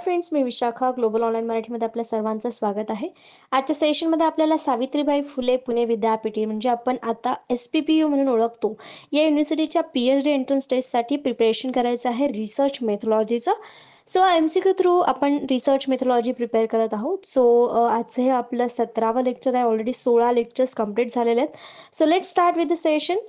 Friends, मी Vishakha global online मराठीमध्ये आपल्या सर्वांचं स्वागत आहे. आजच्या सेशनमध्ये आपल्याला सावित्रीबाई फुले पुणे विद्यापीठ म्हणजे आपण आता SPPU म्हणून ओळखतो, या युनिव्हर्सिटीच्या PhD एंट्रन्स टेस्टसाठी प्रिपरेशन करायचं आहे रिसर्च मेथॉलॉजीचं. सो MCQ थ्रू आपण रिसर्च मेथॉलॉजी प्रिपेअर करत आहोत. आजचं हे आपलं 17वं लेक्चर आहे. ऑलरेडी 16 लेक्चर्स कंप्लीट झालेले आहेत. So let's start with the session.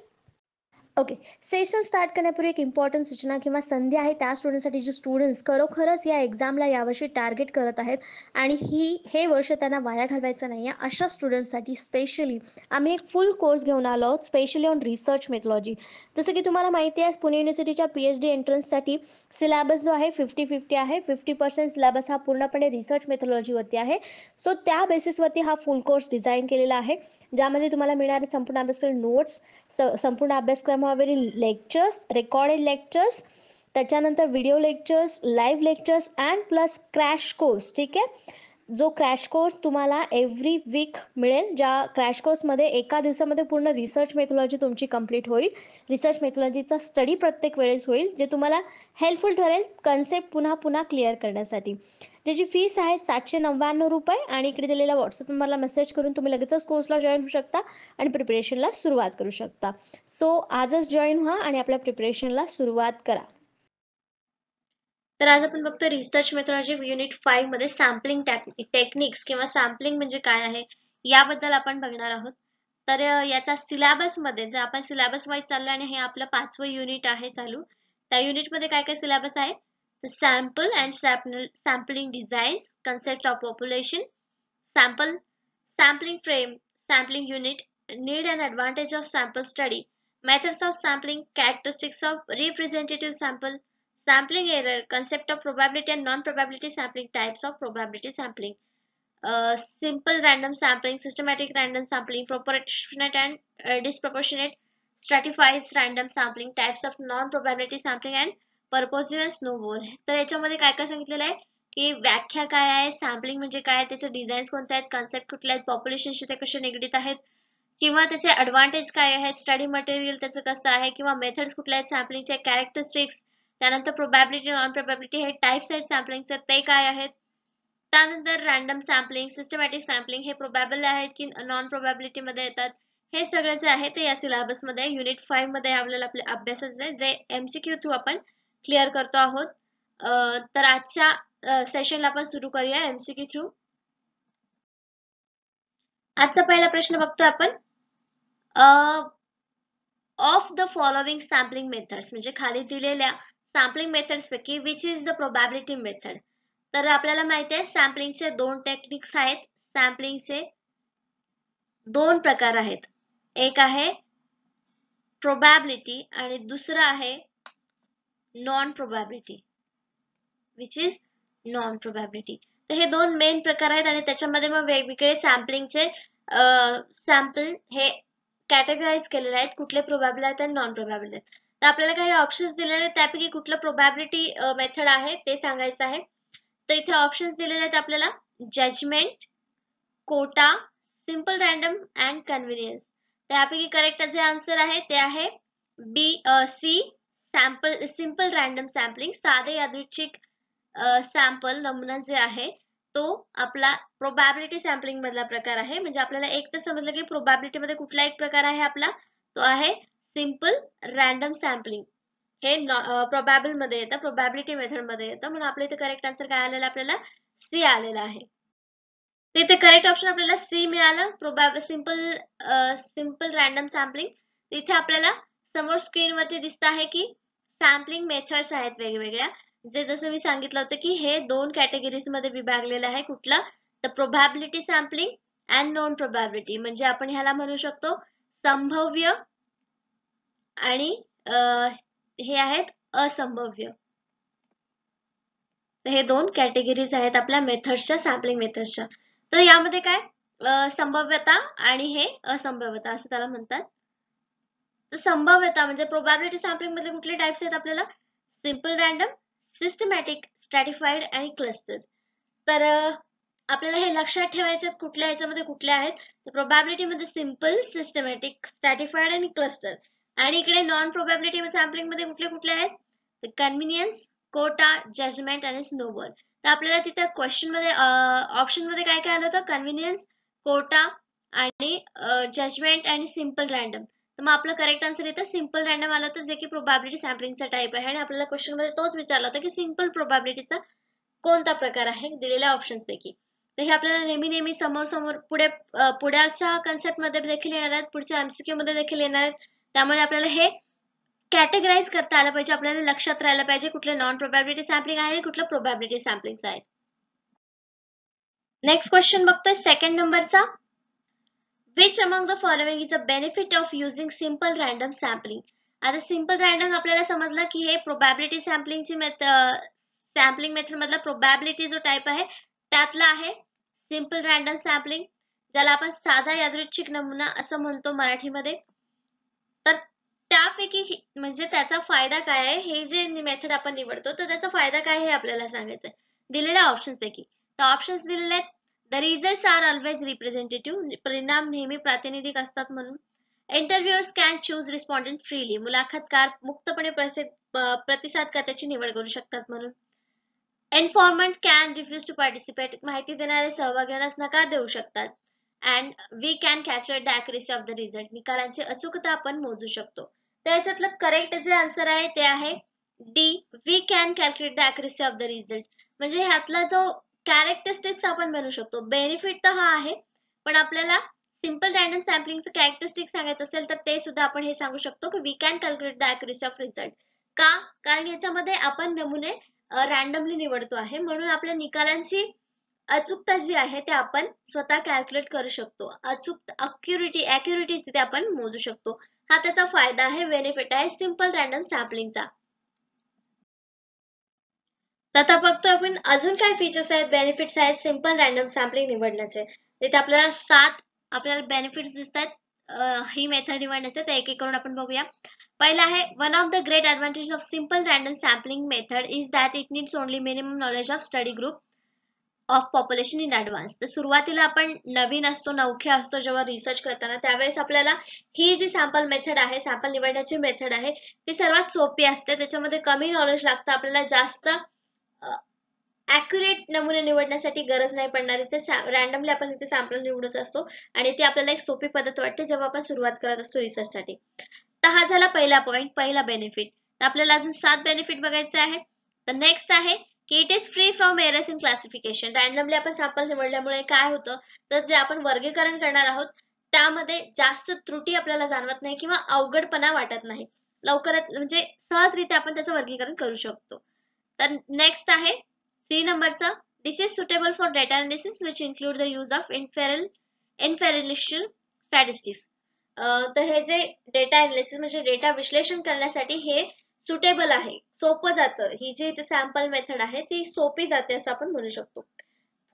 Okay, session start करण्यापूर्वी एक इम्पॉर्टंट सूचना किंवा संधी आहे त्या स्टुडंटसाठी जे स्टुडंट्स खरोखरच या एक्झामला यावर्षी टार्गेट करत आहेत आणि हे वर्ष त्यांना वाया घालवायचं नाही आहे, अशा स्टुडंट्ससाठी स्पेशली आम्ही एक फुल कोर्स घेऊन आलो आहोत, स्पेशली ऑन रिसर्च मेथॉलॉजी. जसं की तुम्हाला माहिती आहे, पुणे युनिव्हर्सिटीच्या PhD एंट्रन्ससाठी सिलेबस जो आहे 50-50 आहे. 50% सिलेबस हा पूर्णपणे रिसर्च मेथॉलॉजीवरती आहे. सो त्या बेसिसवरती हा फुल कोर्स डिझाईन केलेला आहे, ज्यामध्ये तुम्हाला मिळणारे संपूर्ण अभ्यासक्रम नोट्स, संपूर्ण अभ्यासक्रमावरील लेक्चर्स, रेकॉर्डेड लेक्चर्स, त्याच्यानंतर video lectures, live lectures and plus crash course. ठीक आहे, जो क्रॅश कोर्स तुम्हाला एव्हरी वीक मिळेल, ज्या क्रॅश कोर्समध्ये एका दिवसामध्ये पूर्ण रिसर्च मेथॉलॉजी तुमची कंप्लीट होईल. रिसर्च मेथॉलॉजीचा स्टडी प्रत्येक वेळेस होईल, जे तुम्हाला हेल्पफुल ठरेल कन्सेप्ट पुन्हा पुन्हा क्लिअर करण्यासाठी. ज्याची फीस आहे 799 रुपये आणि इकडे दिलेल्या व्हॉट्सअप नंबरला मेसेज करून तुम्ही लगेचच कोर्सला जॉईन होऊ शकता आणि प्रिपरेशनला सुरुवात करू शकता. आजच जॉईन व्हा आणि आपल्या प्रिपरेशनला सुरुवात करा. तर आज आपण बघतो रिसर्च मेथॉलॉजी युनिट 5 मध्ये सॅम्पलिंग टेक्निक्स किंवा सॅम्पलिंग म्हणजे काय आहे याबद्दल आपण बघणार आहोत. तर याचा सिलेबस मध्ये जर आपण सिलेबस वाईज चाललो आणि हे आपलं 5वं युनिट आहे चालू, त्या युनिट मध्ये काय काय सिलेबस आहे? Sample and sampling design, concept of population, sampling frame, sampling unit, need and advantage of sample study, methods of sampling, characteristics of representative sample, sampling error, concept of probability and non-probability sampling, types of probability sampling, simple random sampling, systematic random sampling, proportionate and disproportionate, stratified random sampling, types of non-probability sampling and purposive and snowball. तर याच्यामध्ये काय काय सांगितलेलं आहे की व्याख्या काय आहे, सॅम्पलिंग म्हणजे काय, त्याचे डिझाईन्स कोणते आहेत, कन्सेप्ट कुठले आहेत, पॉप्युलेशनशी ते कसे निगडीत आहेत किंवा त्याचे ॲडव्हान्टेज काय आहेत, स्टडी मटेरियल त्याचं कसं आहे किंवा मेथड्स कुठल्या आहेत, सॅम्पलिंगचे कॅरेक्टरिस्टिक्स, त्यानंतर प्रोबॅबिलिटी, नॉन प्रोबॅबिलिटी हे टाइप्स आहेत सॅम्पलिंगचे ते काय आहेत, त्यानंतर रँडम सॅम्पलिंग, सिस्टमॅटिक सॅम्पलिंग हे प्रोबॅबल आहेत की नॉन प्रोबॅबिलिटी मध्ये येतात, हे सगळं जे आहे ते या सिलेबस मध्ये युनिट 5 मध्ये आपल्याला आपले अभ्यासाचे आहे, जे MCQ थ्रू आपण क्लिअर करतो आहोत. तर आजच्या सेशनला आपण सुरू करूया MCQ थ्रू. आजचा पहिला प्रश्न बघतो आपण. Of the following sampling methods म्हणजे खाली दिलेल्या सॅम्पलिंग मेथड्स पैकी which is the probability method. तर आपल्याला माहिती आहे सॅम्पलिंगचे दोन टेक्निक्स आहेत. सॅम्पलिंगचे दोन प्रकार आहेत, एक आहे प्रोबॅबिलिटी आणि दुसरा आहे non probability, which is non probability. तर हे दोन मेन प्रकार आहेत आणि त्याच्यामध्ये मग वेगवेगळे सॅम्पलिंगचे सॅम्पल हे कॅटेगराइज केलेले आहेत, कुठले प्रोबॅबल आहेत आणि नॉन प्रोबॅबल आहेत. तर आपल्याला काही ऑप्शन्स दिलेले आहेत, त्यापैकी कुठलं प्रोबॅबिलिटी मेथड आहे ते सांगायचं आहे. तर इथे ऑप्शन्स दिलेले आहेत आपल्याला, judgement, quota, simple random and convenience. त्यापैकी करेक्ट जे आन्सर आहे ते आहे C, सिंपल रँडम सॅम्पलिंग, साधे यादृच्छिक सॅम्पल नमुना जे आहे तो आपला प्रोबॅबिलिटी सॅम्पलिंग मधला प्रकार आहे. म्हणजे आपल्याला एक तर समजलं की प्रोबॅबिलिटी मध्ये कुठला एक प्रकार आहे आपला, तो आहे सिंपल रँडम सॅम्पलिंग. हे प्रोबॅबल मध्ये येतं, प्रोबॅबिलिटी मेथड मध्ये येतं, म्हणून आपल्या इथे करेक्ट आन्सर काय आलेला आपल्याला C आलेला आहे. इथे करेक्ट ऑप्शन आपल्याला C मिळालं, सिंपल रँडम सॅम्पलिंग. इथे आपल्याला समोर स्क्रीनवरती दिसत आहे की सॅम्पलिंग मेथड्स आहेत वेगवेगळ्या, जे जसं मी सांगितलं होतं की हे दोन कॅटेगरीज मध्ये विभागलेलं आहे. कुठलं? तर probability sampling and non probability. म्हणजे आपण ह्याला म्हणू शकतो संभाव्य आणि हे आहेत असंभाव्य. तर हे दोन कॅटेगरीज आहेत आपल्या मेथड्सच्या, सॅम्पलिंग मेथड्सच्या. तर यामध्ये काय संभाव्यता आणि हे असंभाव्यता असं त्याला म्हणतात. तर संभाव्यता म्हणजे प्रोबॅबिलिटी सॅम्पलिंग मधले कुठले टाइप्स आहेत आपल्याला, सिंपल रँडम, सिस्टमॅटिक, स्ट्रॅटिफाईड आणि क्लस्टर. तर आपल्याला हे लक्षात ठेवायचं कुठल्या ह्याच्यामध्ये कुठले आहेत. तर प्रोबॅबिलिटी मध्ये सिंपल, सिस्टमॅटिक, स्ट्रॅटिफाईड आणि क्लस्टर. आणि इकडे नॉन प्रोबॅबिलिटी सॅम्पलिंग मध्ये कुठले कुठले आहेत, कन्व्हिनियन्स, कोटा, जजमेंट आणि स्नोबॉल. तर आपल्याला तिथे क्वेश्चन मध्ये ऑप्शन मध्ये काय काय आलं होतं? कन्व्हिनियन्स, कोटा आणि जजमेंट आणि सिम्पल रॅन्डम. तर मग आपलं करेक्ट आन्सर इथं सिम्पल रॅन्डम आलं होतं, जे की प्रोबॅबिलिटी सॅम्पलिंगचा टाईप आहे आणि आपल्याला क्वेश्चन मध्ये तोच विचारला होता की सिम्पल प्रोबॅबिलिटीचा कोणता प्रकार आहे दिलेल्या ऑप्शन्स पैकी. तर हे आपल्याला नेहमी नेहमी समोर समोर पुढच्या कन्सेप्ट मध्ये देखील येणार आहेत, पुढच्या एमसीक्यू मध्ये देखील येणार आहेत. त्यामुळे आपल्याला हे कॅटेगराइज करता आलं पाहिजे, आपल्याला लक्षात राहायला पाहिजे कुठलं नॉन प्रोबॅबिलिटी सॅम्पलिंग आहे, कुठलं प्रोबॅबिलिटी सॅम्पलिंग आहे. नेक्स्ट क्वेश्चन बघतोय सेकंड नंबरचा. Which among the following is a benefit of using simple random sampling? आता सिंपल रॅन्डम आपल्याला समजलं की हे प्रोबॅबिलिटी सॅम्पलिंगची सॅम्पलिंग मेथड मधला प्रोबॅबिलिटी जो टाइप आहे त्यातला आहे सिंपल रॅन्डम सॅम्पलिंग, ज्याला आपण साधा यादृच्छिक नमुना असं म्हणतो मराठीमध्ये. तर त्यापैकी म्हणजे त्याचा फायदा काय आहे, हे जे मेथड आपण निवडतो तर त्याचा फायदा काय हे आपल्याला सांगायचं आहे दिलेल्या ऑप्शन्स पैकी. तर ऑप्शन्स दिलेले आहेत. The results are always representative. परिणाम नेहमी प्रातिनिधिक असतात म्हणून. Interviewers can choose respondent freely. मुलाखतकार मुक्तपणे प्रतिसादकर्त्याची निवड करू शकतात म्हणून. Informant can refuse to participate. माहिती देणारे सहभागी होण्यास नकार देऊ शकतात. And we can calculate the accuracy of the result. निकालांची अचूकता आपण मोजू शकतो. तर याच्यातलं करेक्ट जे आन्सर आहे ते आहे D. We can calculate the accuracy of the result. म्हणजे ह्यातला जो कॅरेक्टरिस्टिक्स आपण म्हणू शकतो. बेनिफिट तर हा आहे, पण आपल्याला सिंपल रॅन्डम सॅम्पलिंगचं कॅरेक्टरिस्टिक्स सांगायचं असेल तर ते सुद्धा आपण हे सांगू शकतो की we can calculate the accuracy of result. का? कारण याच्यामध्ये आपण नमुने रॅन्डमली निवडतो आहे, म्हणून आपल्या निकालांची अचूकता जी आहे ते आपण स्वतः कॅल्क्युलेट करू शकतो. अॅक्युरिटी तिथे आपण मोजू शकतो. हा त्याचा फायदा आहे, बेनिफिट आहे सिंपल रॅन्डम सॅम्पलिंगचा. आता बघतो आपण अजून काय फीचर्स आहेत, बेनिफिट्स आहेत सिंपल रॅन्डम सॅम्पलिंग निवडण्याचे. तिथे आपल्याला 7 आपल्याला बेनिफिट्स दिसतात ही मेथड निवडण्याचे. ते एक एक करून आपण बघूया. पहिला आहे one of the great advantage of simple random sampling method is that it needs only minimum knowledge of study group of population in advance. तर सुरुवातीला आपण नवीन असतो, नवखे असतो जेव्हा रिसर्च करताना, त्यावेळेस आपल्याला ही जी सॅम्पल मेथड आहे, सॅम्पल निवडण्याची मेथड आहे ती सर्वात सोपी असते. त्याच्यामध्ये कमी नॉलेज लागतं, आपल्याला जास्त ॲक्युरेट नमुने निवडण्यासाठी गरज नाही पडणार. इथे रॅन्डमली आपण इथे सॅम्पल निवडत असतो आणि ती आपल्याला एक सोपी पद्धत वाटते जेव्हा आपण सुरुवात करत असतो रिसर्चसाठी. तर हा झाला पहिला पॉइंट, पहिला बेनिफिट. तर आपल्याला अजून 7 बेनिफिट बघायचे आहे. तर नेक्स्ट आहे की it is free from errors in classification. Randomly आपण सॅम्पल निवडल्यामुळे काय होतं, तर जे आपण वर्गीकरण करणार आहोत त्यामध्ये जास्त त्रुटी आपल्याला जाणवत नाही किंवा अवघडपणा वाटत नाही. लवकरात म्हणजे सहजरित्या आपण त्याचं वर्गीकरण करू शकतो. तर नेक्स्ट आहे 3 नंबरचा. This is suitable for data analysis which include the use of inferential statistics. तर हे जे डेटा अनालिसिस म्हणजे डेटा विश्लेषण करण्यासाठी हे सुटेबल आहे, सोपं जातं. ही जी सॅम्पल मेथड आहे ती सोपी जाते असं आपण म्हणू शकतो.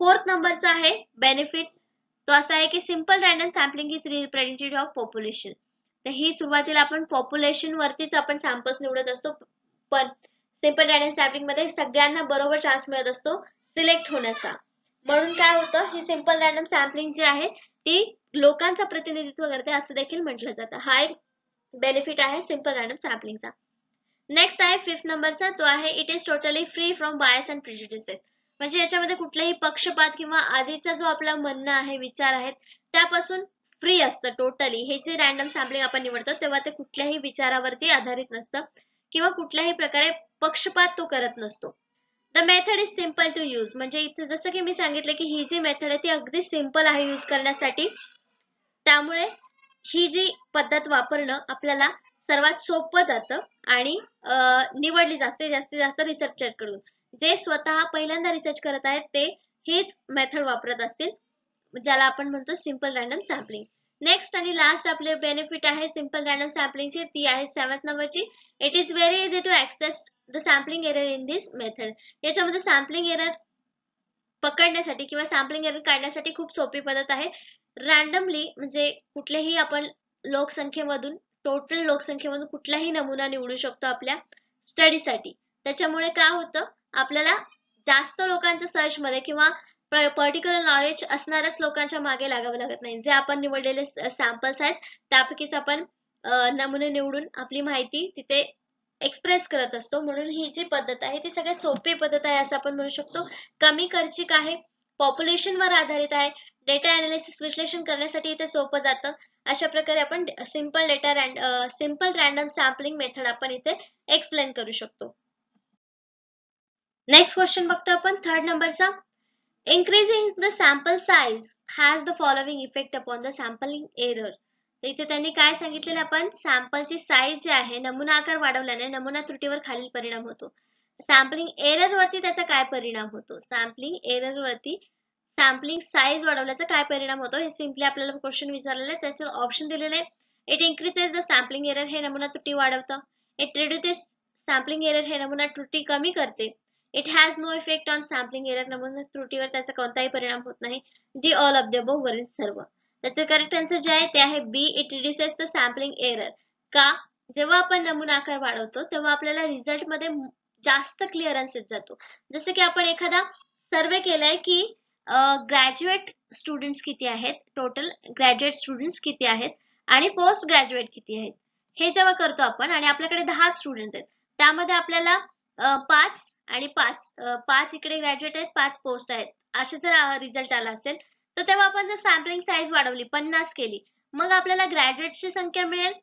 4th नंबरचा आहे बेनिफिट, तो असा आहे की simple random sampling is representative of population. तर ही सुरुवातीला आपण पॉप्युलेशन वरतीच आपण सॅम्पल्स निवडत असतो, पण सिंपल रॅन्डम सॅम्पलिंग मध्ये सगळ्यांना बरोबर चान्स मिळत असतो सिलेक्ट होण्याचा. म्हणून काय होतं, ही सिंपल रॅन्डम सॅम्पलिंग जी आहे ती लोकांचं प्रतिनिधित्व करते असं देखील म्हटलं जातं. हा एक बेनिफिट आहे सिंपल रॅन्डम सॅम्पलिंगचा. नेक्स्ट आहे 5th नंबरचा, तो आहे it is totally free from bias and prejudices. म्हणजे याच्यामध्ये कुठलाही पक्षपात किंवा आधीचा जो आपला म्हणणं आहे, विचार आहेत त्यापासून फ्री असतं टोटली. हे जे रॅन्डम सॅम्पलिंग आपण निवडतो तेव्हा ते कुठल्याही विचारावरती आधारित नसतं किंवा कुठल्याही प्रकारे पक्षपात तो करत नसतो. The method is simple to use. म्हणजे इथे जसं की मी सांगितलं की ही जी मेथड आहे ती अगदी सिम्पल आहे यूज करण्यासाठी, त्यामुळे ही जी पद्धत वापरणं आपल्याला सर्वात सोपं जातं आणि निवडली जास्तीत जास्त रिसर्चर कडून. जे स्वतः पहिल्यांदा रिसर्च करत आहेत ते हीच मेथड वापरत असतील, ज्याला आपण म्हणतो सिंपल रॅन्डम सॅम्पलिंग. नेक्स्ट आणि लास्ट आपले बेनिफिट आहे सिंपल रॅन्डम सॅम्पलिंगची, ती आहे 7th नंबरची. It is very easy to access the sampling error in this method. याच्यामध्ये सॅम्पलिंग एरर पकडण्यासाठी किंवा सॅम्पलिंग एरर काढण्यासाठी खूप सोपी पद्धत आहे. रॅन्डमली म्हणजे कुठल्याही आपण लोकसंख्येमधून, टोटल लोकसंख्येमधून कुठलाही नमुना निवडू शकतो आपल्या स्टडीसाठी. त्याच्यामुळे काय होतं, आपल्याला जास्त लोकांच्या सर्चमध्ये किंवा पर्टिक्युलर नॉलेज असणाऱ्याच लोकांच्या मागे लागावं लागत नाही. जे आपण निवडलेले सॅम्पल्स आहेत त्यापैकीच आपण नमुने निवडून आपली माहिती तिथे एक्सप्रेस करत असतो. म्हणून ही जी पद्धत आहे ती सगळ्यात सोपी पद्धत आहे असं आपण म्हणू शकतो. कमी खर्चिक आहे, पॉप्युलेशनवर आधारित आहे, डेटा अनालिसिस विश्लेषण करण्यासाठी इथे सोपं जातं. अशा प्रकारे आपण सिंपल रॅन्डम सॅम्पलिंग मेथड आपण इथे एक्सप्लेन करू शकतो. नेक्स्ट क्वेश्चन बघतो आपण 3rd नंबरचा. Increasing the sample size has the following effect upon the sampling error. इथे त्यांनी काय सांगितलेलं आपण सॅम्पलची साईज जी आहे नमुना आकार वाढवल्याने नमुना त्रुटीवर खालील परिणाम होतो. सॅम्पलिंग एरर वरती त्याचा काय परिणाम होतो? सॅम्पलिंग एरर वरती सॅम्पलिंग साईज वाढवल्याचा काय परिणाम होतो हे सिंपली आपल्याला क्वेश्चन विचारलेलं आहे. त्याचं ऑप्शन दिलेले आहे. It increases the sampling error हे नमुना त्रुटी वाढवतं. इट रिड्युसेस सॅम्पलिंग एरर हे नमुना त्रुटी कमी करते. It has no effect on sampling error नमुना त्रुटीवर त्याचा कोणताही परिणाम होत नाही. D all of the above वरील सर्व. त्याचं करेक्ट आन्सर जे आहे ते आहे B. It reduces the sampling error. का? जेव्हा आपण नमुना आकार वाढवतो तेव्हा आपल्याला रिझल्ट मध्ये जास्त क्लिअरन्स येत जातो. जसं की आपण एखादा सर्वे केलाय की ग्रॅज्युएट स्टुडंट्स किती आहेत, टोटल ग्रॅज्युएट स्टुडंट्स किती आहेत आणि पोस्ट ग्रॅज्युएट किती आहेत हे जेव्हा करतो आपण आणि आपल्याकडे 10 स्टुडंट आहेत त्यामध्ये आपल्याला 5 आणि 5 इकडे ग्रॅज्युएट आहेत, 5 पोस्ट आहेत असे जर रिझल्ट आला असेल तर तेव्हा आपण जर सॅम्पलिंग साईज वाढवली 50 केली मग आपल्याला ग्रॅज्युएटची संख्या मिळेल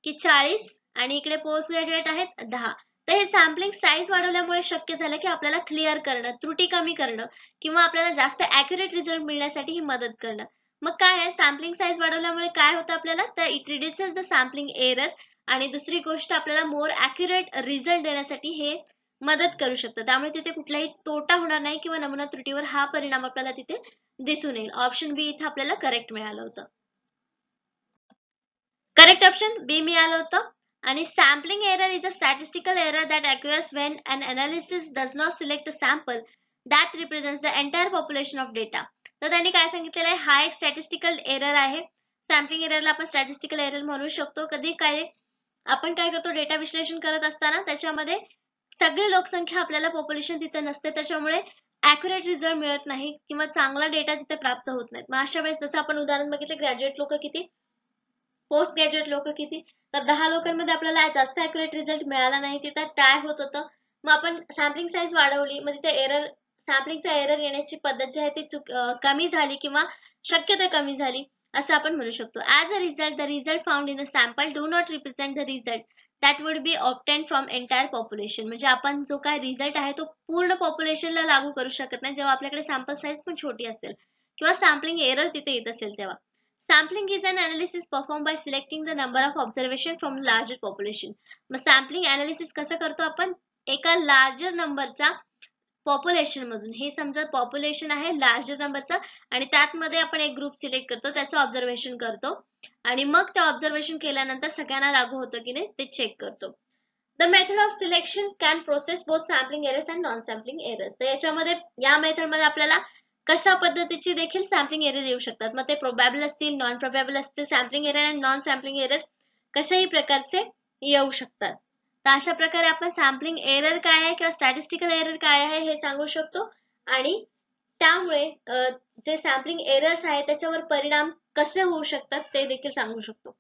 की 40 आणि इकडे पोस्ट ग्रॅज्युएट आहेत 10. तर हे सॅम्पलिंग साईज वाढवल्यामुळे शक्य झालं की आपल्याला क्लिअर करणं, त्रुटी कमी करणं किंवा आपल्याला जास्त ॲक्युरेट रिझल्ट मिळण्यासाठी ही मदत करणं. मग काय आहे सॅम्पलिंग साईज वाढवल्यामुळे काय होतं आपल्याला तर it reduces the sampling error आणि दुसरी गोष्ट आपल्याला मोर ॲक्युरेट रिझल्ट देण्यासाठी हे मदत करू शकतं. त्यामुळे तिथे कुठलाही तोटा होणार नाही किंवा नमुना त्रुटीवर हा परिणाम आपल्याला तिथे दिसून येईल. ऑप्शन बी इथे आपल्याला करेक्ट मिळालं होतं. करेक्ट ऑप्शन बी मिळालं होतं. आणि sampling error is a statistical error that occurs when an analysis does not select a sample that represents the entire population of data. तर त्यांनी काय सांगितलेलं आहे हा एक स्टॅटिस्टिकल एरर आहे. सॅम्पलिंग एररला आपण स्टॅटिस्टिकल एरर म्हणू शकतो. कधी काय आपण काय करतो डेटा विश्लेषण करत असताना त्याच्यामध्ये सगळी लोकसंख्या आपल्याला पॉप्युलेशन तिथे नसते त्याच्यामुळे ॲक्युरेट रिझल्ट मिळत नाही किंवा चांगला डेटा तिथे प्राप्त होत नाही. मग अशा वेळेस जसं आपण उदाहरण बघितलं ग्रॅज्युएट लोक किती, पोस्ट ग्रॅज्युएट लोक किती, तर 10 लोकांमध्ये आपल्याला जास्त ॲक्युरेट रिझल्ट मिळाला नाही, तिथं टाय होत होतं. मग आपण सॅम्पलिंग साईज वाढवली मग तिथे एरर सॅम्पलिंगचा एरर येण्याची पद्धत जी आहे ती कमी झाली किंवा शक्यता कमी झाली असं आपण म्हणू शकतो. As a result the result found in the sample do not represent the result that would be obtain from entire population. म्हणजे आपण जो काय रिझल्ट आहे तो पूर्ण पॉप्युलेशनला लागू करू शकत नाही जेव्हा आपल्याकडे सॅम्पल साईज पण छोटी असेल किंवा सॅम्पलिंग एरर तिथे येत असेल तेव्हा. Sampling is an analysis performed by selecting the number of observation from larger population. मग सॅम्पलिंग अनालिसिस कसं करतो आपण एका लार्जर नंबरचा पॉप्युलेशन मधून, हे समजा पॉप्युलेशन आहे लार्जर नंबरचा आणि त्यातमध्ये आपण एक ग्रुप सिलेक्ट करतो त्याचं ऑब्झर्वेशन करतो आणि मग ते ऑब्झर्वेशन केल्यानंतर सगळ्यांना लागू होतं की नाही ते चेक करतो. The method of selection can process both sampling errors and non sampling errors. तर याच्यामध्ये या मेथडमध्ये आपल्याला कशा पद्धतीची देखील सॅम्पलिंग एरर येऊ शकतात. मग ते प्रोबॅबल असतील, नॉन प्रोबॅबल असतील, सॅम्पलिंग एरर आणि नॉन सॅम्पलिंग एरर कशाही प्रकारचे येऊ शकतात. तर अशा प्रकारे आपण सॅम्पलिंग एरर काय आहे किंवा स्टॅटिस्टिकल एरर काय आहे हे सांगू शकतो आणि त्यामुळे जे सॅम्पलिंग एरर्स आहेत त्याच्यावर परिणाम कसे होऊ शकतात ते देखील सांगू शकतो.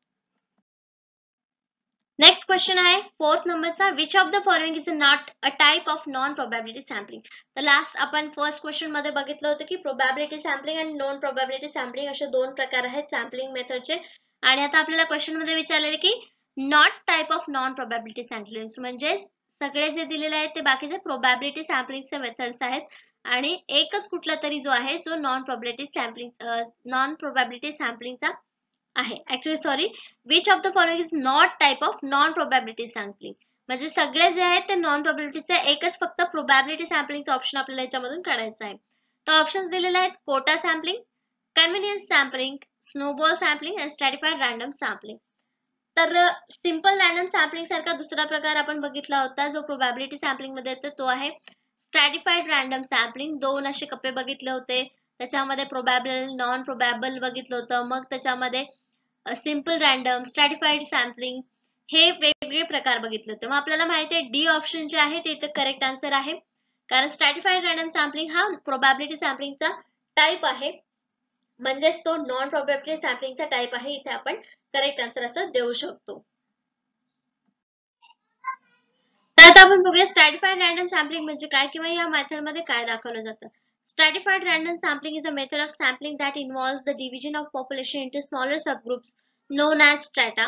नेक्स्ट क्वेश्चन आहे 4th नंबरचा. Which of the following is not a type of non probability sampling. तर लास्ट आपण फर्स्ट क्वेश्चन मध्ये बघितलं होतं की प्रोबॅबिलिटी सॅम्पलिंग आणि नॉन प्रोबॅबिलिटी सॅम्पलिंग असे दोन प्रकार आहेत सॅम्पलिंग मेथडचे. आणि आता आपल्याला क्वेश्चन मध्ये विचारलेले की not type of non probability sampling म्हणजे सगळे जे दिलेले आहेत ते बाकीचे प्रोबॅबिलिटी सॅम्पलिंगचे मेथड्स आहेत आणि एकच कुठला तरी जो आहे जो नॉन प्रोबॅबिलिटी सॅम्पलिंगचा आहे. Actually sorry, which of the following is not type of non probability sampling. म्हणजे सगळे जे आहेत ते नॉन प्रोबॅबिलिटीचे, एकच फक्त प्रोबॅबिलिटी सॅम्पलिंगचा ऑप्शन आपल्याला याच्यामधून काढायचा आहे. तर ऑप्शन्स दिलेले आहेत quota sampling, convenience sampling, snowball sampling आणि स्ट्रॅटिफाईड रॅन्डम सॅम्पलिंग. तर सिंपल रॅन्डम सॅम्पलिंग सारखा दुसरा प्रकार आपण बघितला होता जो प्रोबॅबिलिटी सॅम्पलिंग मध्ये येतो तो आहे स्ट्रॅटिफाईड रॅन्डम सॅम्पलिंग. दोन असे कप्पे बघितले होते, त्याच्यामध्ये प्रोबॅबल, नॉन प्रोबॅबल बघितलं होतं, मग त्याच्यामध्ये सिंपल रॅन्डम, स्ट्रॅटिफाईड सॅम्पलिंग हे वेगवेगळे प्रकार बघितले होते. मग आपल्याला माहिती आहे डी ऑप्शन जे आहे ते इथे करेक्ट आन्सर आहे कारण स्ट्रॅटिफाईड रॅन्डम सॅम्पलिंग हा प्रोबॅबिलिटी सॅम्पलिंगचा टाइप आहे म्हणजेच तो नॉन प्रोबॅबिलिटी सॅम्पलिंगचा टाइप आहे. इथे आपण करेक्ट आन्सर असं देऊ शकतो. आता आपण बघूया स्ट्रॅटिफाईड रॅन्डम सॅम्पलिंग म्हणजे काय किंवा या मेथड मध्ये काय दाखवलं जातं. Stratified random sampling is a method of sampling that involves the division of population into smaller subgroups known as strata.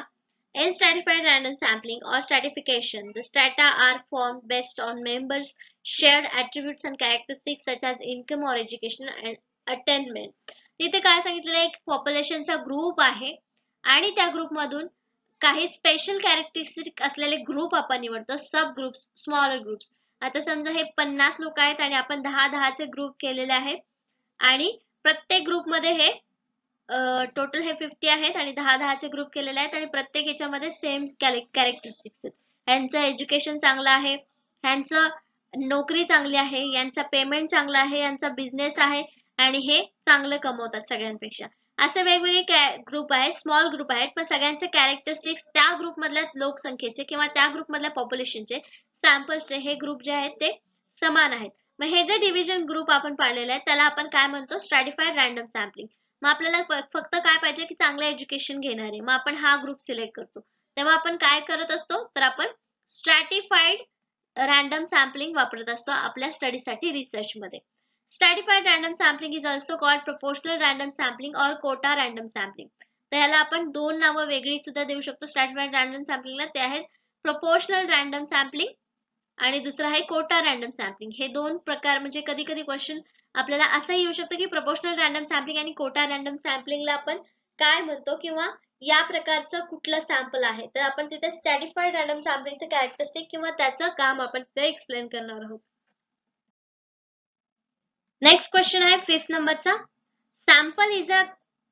In stratified random sampling or stratification, the strata are formed based on members' shared attributes and characteristics such as income or education and attainment. तिथे काय सांगितलेलं आहे, एक पॉप्युलेशनचा group आहे आणि त्या group मधून काही स्पेशल कॅरेक्टरिस्टिक असलेले ग्रुप आपण निवडतो, सब ग्रुप्स, स्मॉलर ग्रुप्स. आता समजा हे 50 लोक आहेत आणि आपण 10-10 चे ग्रुप केलेले आहेत आणि प्रत्येक ग्रुप मध्ये हे टोटल हे 50 आहेत आणि 10-10 चे ग्रुप केलेले आहेत आणि प्रत्येक याच्यामध्ये सेम कॅरेक्टरिस्टिक्स आहेत. यांचं एज्युकेशन चांगलं आहे, यांचं नोकरी चांगली आहे, यांचा पेमेंट चांगला आहे, यांचा बिझनेस आहे आणि हे चांगलं कमवतात सगळ्यांपेक्षा. असे वेगवेगळे ग्रुप आहेत, स्मॉल ग्रुप आहेत, पण सगळ्यांचे कॅरेक्टरिस्टिक्स त्या ग्रुप मधल्या लोकसंख्येचे किंवा त्या ग्रुप मधल्या पॉप्युलेशनचे सॅम्पल्सचे हे ग्रुप जे आहेत ते समान आहेत. मग हे जे डिव्हिजन ग्रुप आपण पाडलेले आहेत त्याला आपण काय म्हणतो, स्ट्रॅटिफाईड रॅन्डम सॅम्पलिंग. मग आपल्याला फक्त काय पाहिजे की चांगलं एज्युकेशन घेणारे, मग आपण हा ग्रुप सिलेक्ट करतो. तेव्हा आपण काय करत असतो, तर आपण स्ट्रॅटिफाईड रॅन्डम सॅम्पलिंग वापरत असतो आपल्या स्टडीसाठी रिसर्च मध्ये. Stratified random sampling is also called proportional random sampling or quota random sampling. तर ह्याला आपण दोन नावं वेगळी सुद्धा देऊ शकतो स्ट्रॅटिफाईड रॅन्डम सॅम्पलिंगला. ते आहेत प्रोपोर्शनल रॅन्डम सॅम्पलिंग आणि दुसरं आहे कोटा रॅन्डम सॅम्पलिंग. हे दोन प्रकार म्हणजे कधी कधी क्वेश्चन आपल्याला असंही येऊ शकतो की प्रोपोर्शनल रॅन्डम सॅम्पलिंग आणि कोटा रॅन्डम सॅम्पलिंगला आपण काय म्हणतो किंवा या प्रकारचं कुठलं सॅम्पल आहे. तर आपण तिथे स्ट्रॅटिफाईड रॅन्डम सॅम्पलिंगचं कॅरेक्टरिस्टिक किंवा त्याचं काम आपण तिथे एक्सप्लेन करणार आहोत. नेक्स्ट क्वेश्चन आहे 5th नंबरचा. Sample is a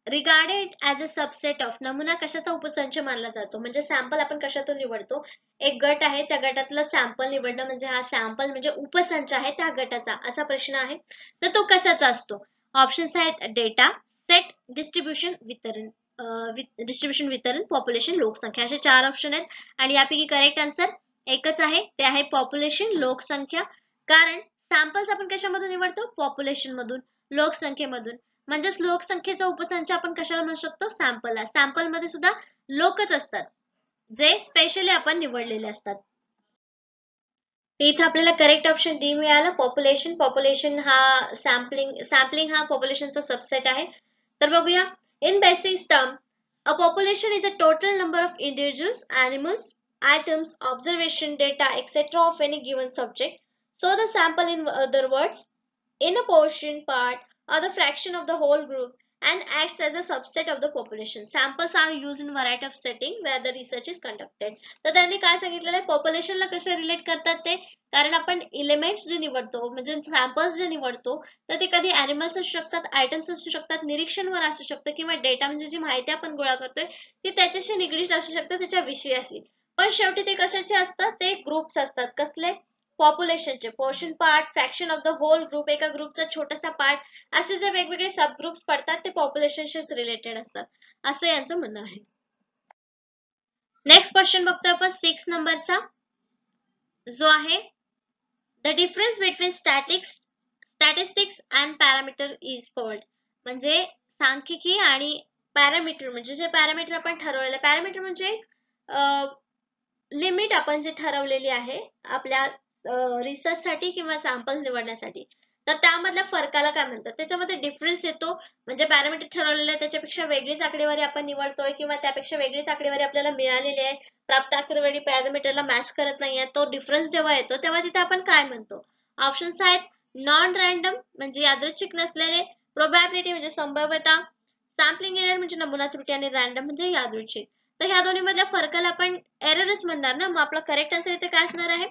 regarded as a subset of. नमुना कशाचा उपसंच मानला जातो, म्हणजे सॅम्पल आपण कशातून निवडतो, एक गट आहे त्या गटातलं सॅम्पल निवडणं म्हणजे हा सॅम्पल म्हणजे उपसंच आहे त्या गटाचा, असा प्रश्न आहे. तर तो कशाचा असतो. ऑप्शन्स आहेत डेटा, सेट, डिस्ट्रीब्युशन, वितरण, वितरण, पॉप्युलेशन, लोकसंख्या, असे 4 ऑप्शन आहेत आणि यापैकी करेक्ट आन्सर एकच आहे, ते आहे पॉप्युलेशन, लोकसंख्या. कारण सॅम्पल्स आपण कशामधून निवडतो, पॉप्युलेशन मधून, लोकसंख्येमधून. म्हणजेच लोकसंख्येचा उपसंच आपण कशाला म्हणू शकतो, सॅम्पलला. सॅम्पल मध्ये सुद्धा लोकच असतात जे स्पेशली आपण निवडलेले असतात. इथे आपल्याला करेक्ट ऑप्शन डी मिळालं, पॉप्युलेशन. पॉप्युलेशन हा सॅम्पलिंग हा पॉप्युलेशनचा सबसेट आहे. तर बघूया, in basic term a population is a total number of individuals, animals, items, observation, data, etc. of any given subject. So the sample, in other words, in a portion, part, or the fraction of the whole group and acts as a subset of the population. Samples are used in variety of setting where the research is conducted. तर त्यांनी काय सांगितलेलं आहे, पॉप्युलेशनला कसे relate करतात ते, कारण आपण एलिमेंट्स जे निवडतो म्हणजे सॅम्पल्स जे निवडतो तर ते कधी ॲनिमल्स असू शकतात, आयटम्स असू शकतात, निरीक्षणवर असू शकतं किंवा डेटा म्हणजे जी माहिती आपण गोळा करतोय ती त्याच्याशी निगडीत असू शकतं, त्याच्या विषयाशी. पण शेवटी ते कशाचे असतात, ते ग्रुप्स असतात. कसले, पॉप्युलेशनचे. Portion, part, fraction of the whole group, एका ग्रुपचा छोटासा पार्ट, असे जे वेगवेगळे सब ग्रुप्स पडतात ते पॉप्युलेशनशीच रिलेटेड असतात, असं यांचं म्हणणं आहे. नेक्स्ट क्वेश्चन बघतो आपण 6 नंबरचा, जो आहे the difference between statistics and parameter is called. म्हणजे सांख्यिकी आणि पॅरामीटर, म्हणजे जे पॅरामीटर आपण ठरवलेलं, पॅरामीटर म्हणजे लिमिट आपण जे ठरवलेली आहे आपल्या रिसर्च साठी किंवा सॅम्पल निवडण्यासाठी, तर त्यामधल्या फरकाला काय म्हणतात. त्याच्यामध्ये डिफरन्स येतो, म्हणजे पॅरामीटर ठरवलेलं आहे त्याच्यापेक्षा वेगळीच आकडेवारी आपण निवडतोय किंवा त्यापेक्षा वेगळीच आकडेवारी आपल्याला मिळालेली आहे, प्राप्त आकडेवारी पॅरामीटरला मॅच करत नाहीये, तो डिफरन्स जेव्हा येतो तेव्हा तिथे आपण काय म्हणतो. ऑप्शन्स आहेत नॉन रॅन्डम म्हणजे यादृच्छिक नसलेले, प्रोबॅबिलिटी म्हणजे संभाव्यता, सॅम्पलिंग एरर म्हणजे नमुना त्रुटी आणि रॅन्डम म्हणजे यादृच्छिक. तर ह्या दोन्ही मधल्या फरकाला आपण एररच म्हणणार ना. मग आपला करेक्ट आन्सर इथे काय असणार आहे,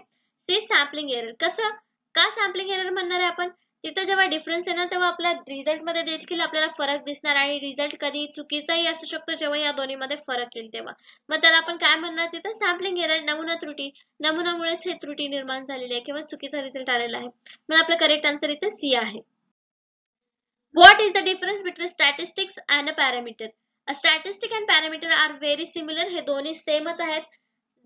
ते सॅम्पलिंग एरर. कसं, का सॅम्पलिंग एरर म्हणणार आहे आपण, तिथे जेव्हा डिफरन्स येणार तेव्हा आपल्या रिझल्ट मध्ये देखील आपल्याला फरक दिसणार आणि रिझल्ट कधी चुकीचाही असू शकतो जेव्हा या दोन्ही मध्ये फरक येईल तेव्हा. मग त्याला आपण काय म्हणणार, तिथे सॅम्पलिंग एरर, नमुना त्रुटी, नमुनामुळेच हे त्रुटी निर्माण झालेली आहे किंवा चुकीचा रिझल्ट आलेला आहे. मग आपला करेक्ट आन्सर इथे सी आहे. What is the difference between statistics and a parameter? A statistic and parameter are very similar. हे दोन्ही सेमच आहेत.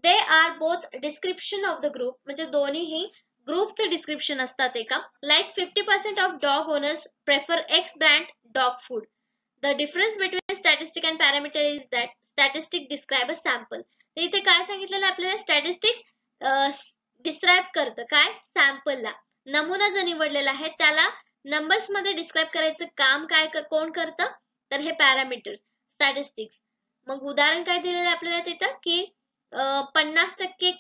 They are both description of the group. म्हणजे दोन्हीही ग्रुपचे डिस्क्रिप्शन असतात एका. Like 50% of dog owners prefer X brand dog food. The difference between statistic and parameter is that statistic describe a sample. तर इथे काय सांगितलेलं आपल्याला, स्टॅटिस्टिक डिस्क्राईब करतं काय सॅम्पलला. नमुना जो निवडलेला आहे त्याला नंबर्स मध्ये डिस्क्राईब करायचं काम कोण करतं, तर हे पॅरामीटर स्टॅटिस्टिक्स. मग उदाहरण काय दिलेलं आपल्याला तिथं की 50%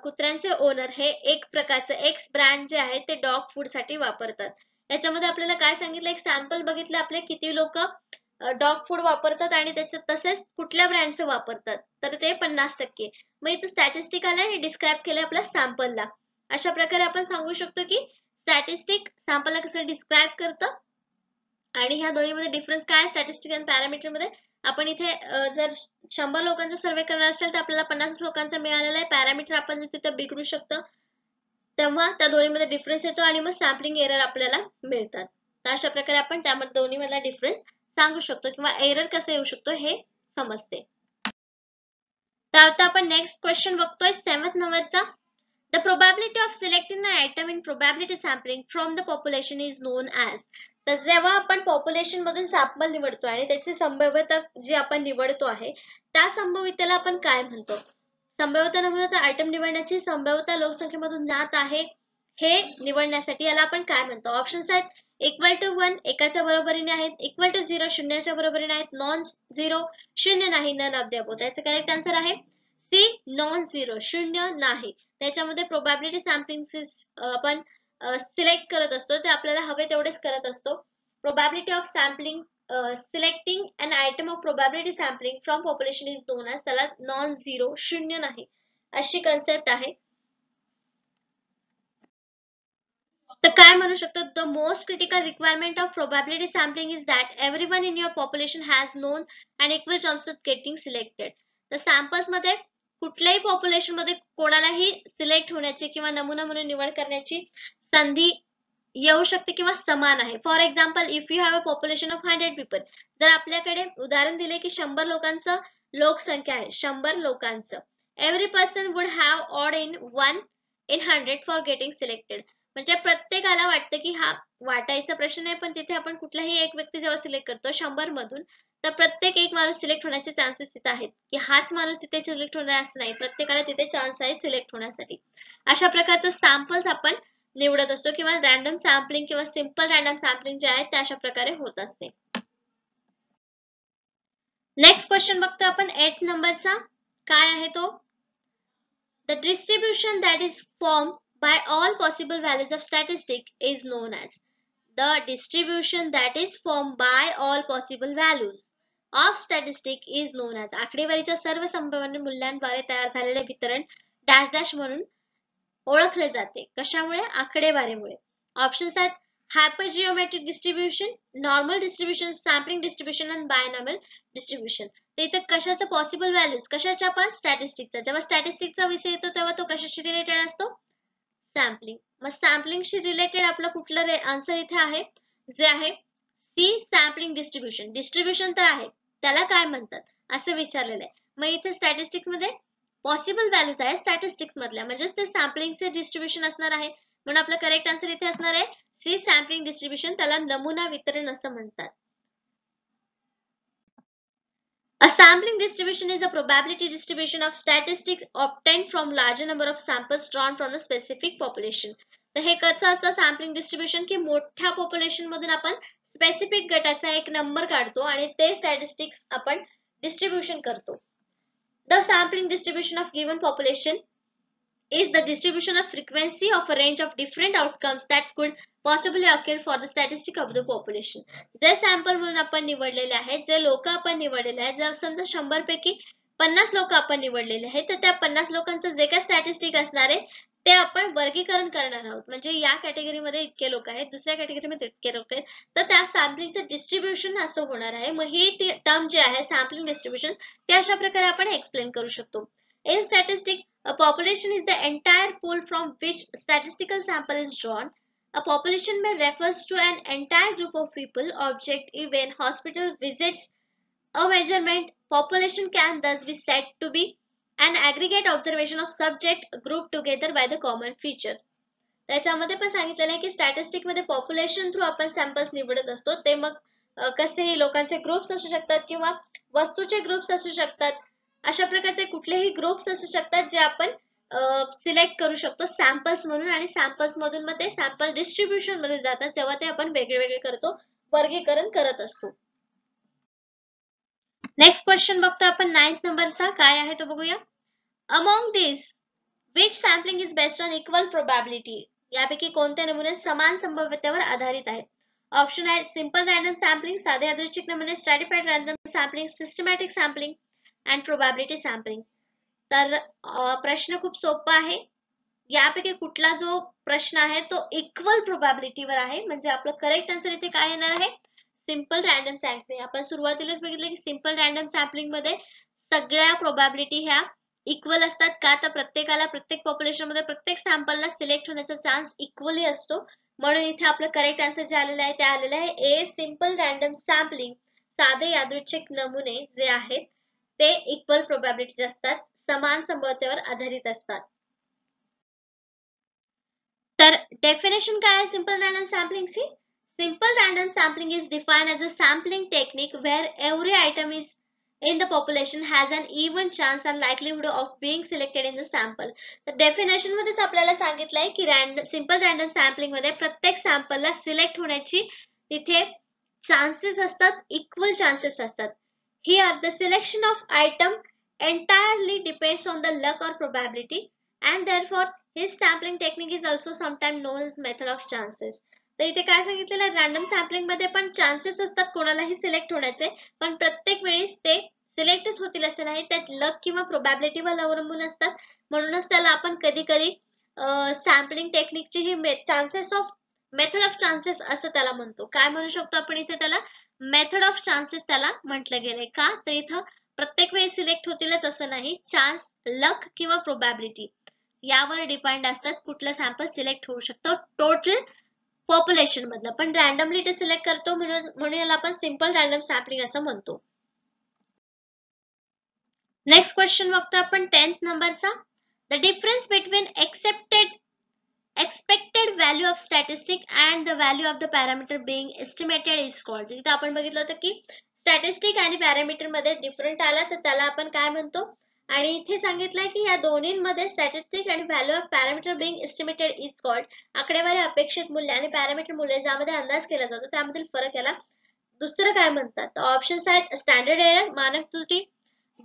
कुत्र्यांचे ओनर हे एक प्रकारचं एक्स ब्रँड जे आहे ते डॉग फूड साठी वापरतात. याच्यामध्ये आपल्याला काय सांगितलं, एक सॅम्पल बघितलं आपले किती लोक डॉग फूड वापरतात आणि त्याचे तसेच कुठल्या ब्रँडचं वापरतात, तर ते 50%. मग इथं स्टॅटिस्टिक आलं आणि डिस्क्राईब केलं आपल्या सॅम्पलला. अशा प्रकारे आपण सांगू शकतो की स्टॅटिस्टिक सॅम्पलला कसं डिस्क्राईब करतं आणि ह्या दोन्हीमध्ये डिफरन्स काय आहे स्टॅटिस्टिक आणि पॅरामीटर मध्ये. आपण इथे जर 100 लोकांचा सर्वे करणार असेल तर आपल्याला 50 लोकांचा मिळालेला आहे. पॅरामीटर आपण जर तिथे बिघडू शकतं तेव्हा त्या दोन्हीमध्ये डिफरन्स येतो आणि मग सॅम्पलिंग एरर आपल्याला मिळतात. तर अशा प्रकारे आपण त्यामध्ये दोन्हीमधला डिफरन्स सांगू शकतो किंवा एरर कसं येऊ शकतो हे समजते. तर आता आपण नेक्स्ट क्वेश्चन बघतोय 7th नंबरचा. The probability of selecting an item in probability sampling from the population is known as. तर जेव्हा आपण पॉप्युलेशन मधून सॅम्पल निवडतो आणि त्याची संभाव्यता जी आपण निवडतो आहे त्या संभाव्यतेला आपण काय म्हणतो. संभाव्यता नमुना आयटम निवडण्याची संभाव्यता लोकसंख्येमधून जात आहे हे निवडण्यासाठी याला आपण काय म्हणतो. ऑप्शन्स आहेत इक्वल टू 1 एकाच्या बरोबरीने आहेत, इक्वल टू 0 शून्याच्या बरोबरीने आहेत, नॉन झिरो शून्य नाही, नन ऑफ द अबोव. त्याचं करेक्ट आन्सर आहे सी नॉन झिरो शून्य नाही. त्याच्यामध्ये प्रोबॅबिलिटी सॅम्पलिंग आपण सिलेक्ट करत असतो ते आपल्याला हवे तेवढेच करत असतो. Probability of sampling selecting an item of probability sampling from population is known as, त्याला नॉन झिरो शून्य नाही अशी कन्सेप्ट आहे. तर काय म्हणू शकतो, the most critical requirement of probability sampling is that everyone in your population has known and equal chance of getting selected. तर सॅम्पल्स मध्ये कुठल्याही पॉप्युलेशन मध्ये कोणालाही सिलेक्ट होण्याची किंवा नमुना म्हणून निवड करण्याची संधी येऊ शकते किंवा समान आहे. For example if you have a population of 100 people, जर आपल्याकडे उदाहरण दिले की 100 लोकांचं लोकसंख्या आहे, 100 लोकांचं, every person would have odd in 1 in 100 for getting selected. म्हणजे प्रत्येकाला वाटतं की हा वाटायचा प्रश्न नाही, पण तिथे आपण कुठलाही एक व्यक्ती जेव्हा सिलेक्ट करतो 100 मधून, तर प्रत्येक एक माणूस सिलेक्ट होण्याचे चान्सेस तिथे आहेत की हाच माणूस तिथे सिलेक्ट होणार असं नाही, प्रत्येकाला तिथे चान्स आहे सिलेक्ट होण्यासाठी. अशा प्रकारचं सॅम्पल्स आपण निवडत असतो किंवा रॅन्डम सॅम्पलिंग किंवा सिंपल रॅन्डम सॅम्पलिंग जे आहे ते अशा प्रकारे होत असते. नेक्स्ट क्वेश्चन बघतो आपण 8th नंबरचा. काय आहे तो, the distribution that is formed by all possible values of statistic is known as. The distribution that is formed by all possible values of statistic is known as. आकडेवारीच्या सर्व संभाव्य मूल्यांद्वारे तयार झालेले वितरण डॅश डॅश म्हणून ओळखले जाते. कशामुळे, आकडेवारीमुळे. ऑप्शन्स आहेत hypergeometric distribution, normal distribution, sampling distribution आणि बायनॉर्मल डिस्ट्रीब्यूशन. तर इथे कशाचं पॉसिबल व्हॅल्यूज, कशाच्या पण स्टॅटिस्टिकचा. जेव्हा स्टॅटिस्टिकचा विषय येतो तेव्हा तो कशाशी रिलेटेड असतो, सॅम्पलिंग. मग सॅम्पलिंगशी रिलेटेड आपलं कुठलं आन्सर इथे आहे, जे आहे सी सॅम्पलिंग डिस्ट्रीब्यूशन. डिस्ट्रीब्यूशन तर आहे, त्याला काय म्हणतात असं विचारलेलं आहे. मग इथे स्टॅटिस्टिक्स मध्ये पॉसिबल व्हॅल्यूज आहे स्टॅटिस्टिक्स मधल्या, म्हणजे ते सॅम्पलिंगचे डिस्ट्रीब्यूशन असणार आहे. म्हणून आपलं करेक्ट आन्सर इथे असणार आहे सी सॅम्पलिंग डिस्ट्रीब्यूशन. त्याला नमुना वितरण असं म्हणतात. A sampling distribution is a probability distribution of statistics obtained from larger number of samples drawn from a specific population. तर हे कसं असतं सॅम्पलिंग डिस्ट्रीब्यूशन की मोठ्या पॉप्युलेशन मधून आपण स्पेसिफिक गटाचा एक नंबर काढतो आणि ते स्टॅटिस्टिक्स आपण डिस्ट्रीब्यूशन करतो. The sampling distribution of given population is the distribution of frequency of a range of different outcomes that could possibly occur for the statistic of the population. जे sample म्हणून आपण निवडलेले आहेत, जे लोक आपण निवडलेले आहेत, जर समजा 100 पैकी 50 लोक आपण निवडलेले आहेत, तर त्या 50 लोकांचं जे काही स्टॅटिस्टिक असणार आहे ते आपण वर्गीकरण करणार आहोत. म्हणजे या कॅटेगरीमध्ये इतके लोक आहेत, दुसऱ्या कॅटेगरीमध्ये इतके लोक आहेत, तर त्या सॅम्पलिंगचं डिस्ट्रीब्यूशन असं होणार आहे. मग ही टर्म जे आहे सॅम्पलिंग डिस्ट्रीब्यूशन ते अशा प्रकारे आपण एक्सप्लेन करू शकतो. In statistics, a population is the entire pool from which statistical sample is drawn. A population may refers to an entire group of people, object, event, hospital visits, a measurement. Population can thus be said to be an aggregate observation of subject grouped together by the common feature. त्याच्यामध्ये पण सांगितलेलं आहे की statistic मध्ये population through आपण samples निवडत असतो. ते मग कसेही लोकांचे ग्रुप्स असू शकतात किंवा वस्तूचे ग्रुप्स असू शकतात. अशा प्रकारचे कुठलेही ग्रुप्स असू शकतात जे आपण सिलेक्ट करू शकतो सॅम्पल्स म्हणून, आणि सॅम्पल्स मधून मग ते सॅम्पल डिस्ट्रीब्युशन मध्ये जातात जेव्हा ते आपण वेगळे वेगळे करतो, वर्गीकरण करत असतो. नेक्स्ट क्वेश्चन बघतो आपण 9th नंबरचा. काय आहे तो बघूया. Among this which sampling is based on equal probability. यापैकी कोणते नमुने समान संभाव्यतेवर आधारित आहेत. ऑप्शन आहे सिंपल रॅन्डम सॅम्पलिंग, साधे यादृच्छिक नमुने, स्ट्रॅटिफाईड random sampling, systematic sampling and probability sampling. तर प्रश्न खूप सोपा आहे. यापैकी कुठला जो प्रश्न आहे तो इक्वल प्रोबॅबिलिटीवर आहे, म्हणजे आपलं करेक्ट आन्सर इथे काय येणार आहे, सिंपल रॅन्डम सॅम्पलिंग. आपण सुरुवातीलाच बघितलं की सिंपल रॅन्डम सॅम्पलिंग मध्ये सगळ्या प्रोबॅबिलिटी ह्या इक्वल असतात. का तर प्रत्येकाला, प्रत्येक पॉप्युलेशन मध्ये प्रत्येक सॅम्पलला सिलेक्ट होण्याचा चान्स इक्वली असतो. म्हणून इथे आपलं करेक्ट आन्सर जे आलेलं आहे ते आलेलं आहे ए, सिंपल रॅन्डम सॅम्पलिंग. साधे यादृच्छिक नमुने जे आहेत ते इक्वल प्रोबॅबिलिटी असतात, समान संभाव्यतेवर आधारित असतात. तर डेफिनेशन काय आहे सिंपल रॅन्डम सॅम्पलिंगची. Simple random sampling is defined as a sampling technique where every item is in the population has an even chance and likelihood of being selected in the sample. तर definition मध्येच आपल्याला सांगितलंय की simple random sampling मध्ये प्रत्येक सॅम्पलला select होण्याची तिथे chances असतात, इक्वल चान्सेस असतात. Here the selection of item entirely depends on the luck or probability, and therefore his sampling technique is also sometimes known as method of chances. तर इथे काय सांगितलेलं आहे, रॅन्डम सॅम्पलिंग मध्ये पण चान्सेस असतात कोणालाही सिलेक्ट होण्याचे, पण प्रत्येक वेळेस ते सिलेक्टच होतील असे नाही, त्यात लक किंवा प्रोबॅबिलिटीवर अवलंबून असतात. म्हणूनच त्याला आपण कधी कधी सॅम्पलिंग टेक्निकची ही chances of method of chances असं त्याला म्हणतो. काय म्हणू शकतो आपण इथे त्याला, मेथड ऑफ चान्सेस त्याला म्हटलं गेलंय. का तर इथं प्रत्येक वेळी सिलेक्ट होतीलच असं नाही, चान्स, लक किंवा प्रोबॅबिलिटी यावर डिपेंड असतात कुठलं सॅम्पल सिलेक्ट होऊ शकतो टोटल पॉप्युलेशन मधलं. पण रॅन्डमली ते सिलेक्ट करतो म्हणून याला आपण सिंपल रॅन्डम सॅम्पलिंग असं म्हणतो. नेक्स्ट क्वेश्चन बघतो आपण 10th नंबरचा. The difference between expected value of statistic and the value of the parameter being estimated is called. इथे आपण बघितलं होतं की स्टॅटिस्टिक आणि पॅरामीटर मध्ये डिफरंट आला तर त्याला आपण काय म्हणतो, आणि इथे सांगितलंय की या दोन्हींमध्ये स्टॅटिस्टिक आणि value of parameter being estimated is called. आकडेवारी अपेक्षित मूल्य आणि पॅरामीटर मूल्य ज्यामध्ये अंदाज केला जातो त्यामधील फरक याला दुसरं काय म्हणतात. ऑप्शन्स आहेत स्टँडर्ड एरर, मानक त्रुटी,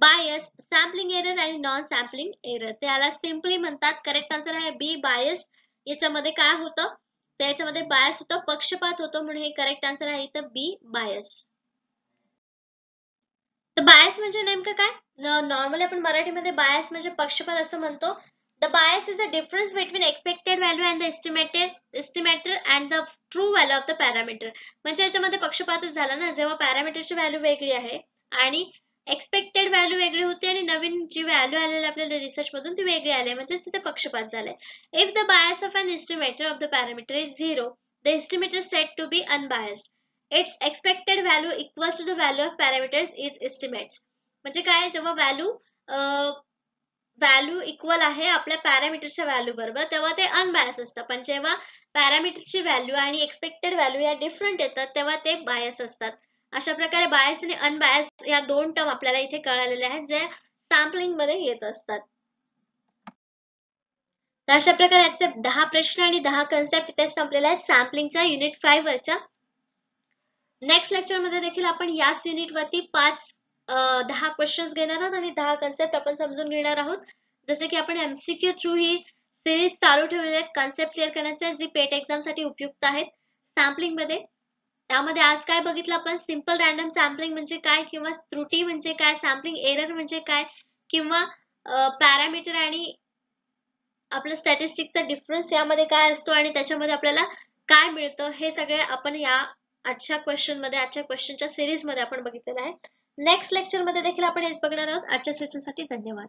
बायस, सॅम्पलिंग एरर आणि नॉन सॅम्पलिंग एरर. त्याला सिम्पली म्हणतात. करेक्ट आन्सर आहे बी, बायस. याच्यामध्ये काय होतं, त्याच्यामध्ये बायस होतं, पक्षपात होतो, म्हणून हे करेक्ट आन्सर आहे इथं बी, बायस. तर बायस म्हणजे नेमकं काय, नॉर्मली आपण मराठीमध्ये बायस म्हणजे पक्षपात असं म्हणतो. The bias is a difference between expected value and the estimated and the true value of the parameter. म्हणजे याच्यामध्ये पक्षपातच झाला ना, जेव्हा पॅरामीटरची व्हॅल्यू वेगळी आहे आणि एक्सपेक्टेड व्हॅल्यू वेगळी होती आणि नवीन जी व्हॅल्यू आलेली आपल्याला रिसर्च मधून ती वेगळी आली, म्हणजे तिथे पक्षपात झालाय. If the bias of an estimator of the parameter is 0, the estimator set to be unbiased. its expected value equals to the value of parameters is estimates. म्हणजे काय, जेव्हा व्हॅल्यू इक्वल आहे आपल्या पॅरामीटरच्या व्हॅल्यू बरोबर तेव्हा ते अनबायस असतं, पण जेव्हा पॅरामीटरची व्हॅल्यू आणि एक्सपेक्टेड व्हॅल्यू या डिफरंट येतात तेव्हा ते बायस असतात. अशा प्रकारे बायस आणि अनबायस या दोन टर्म आपल्याला इथे कळालेल्या आहेत जे सॅम्पलिंग मध्ये येत असतात. तर अशा प्रकारे याचे 10 प्रश्न आणि 10 कन्सेप्ट इथे संपलेले आहेत सॅम्पलिंगच्या युनिट 5 वरच्या. नेक्स्ट लेक्चर मध्ये देखील आपण याच युनिट वरती 10 क्वेश्चन्स घेणार आहोत आणि 10 कन्सेप्ट आपण समजून घेणार आहोत. जसे की आपण एमसीक्यू थ्रू ही सिरीज चालू ठेवलेली आहेत कन्सेप्ट क्लिअर करण्याचे, जी पेट एक्झाम साठी उपयुक्त आहेत सॅम्पलिंग मध्ये. त्यामध्ये आज काय बघितलं आपण, सिंपल रॅन्डम सॅम्पलिंग म्हणजे काय, किंवा त्रुटी म्हणजे काय, सॅम्पलिंग एरर म्हणजे काय, किंवा पॅरामीटर आणि आपलं स्टॅटिस्टिकचा डिफरन्स यामध्ये काय असतो आणि त्याच्यामध्ये आपल्याला काय मिळतं, हे सगळे आपण या आजच्या क्वेश्चनच्या सिरीज मध्ये आपण बघितलेलं आहे. नेक्स्ट लेक्चर मध्ये देखील आपण हेच बघणार आहोत. आजच्या सेशनसाठी धन्यवाद.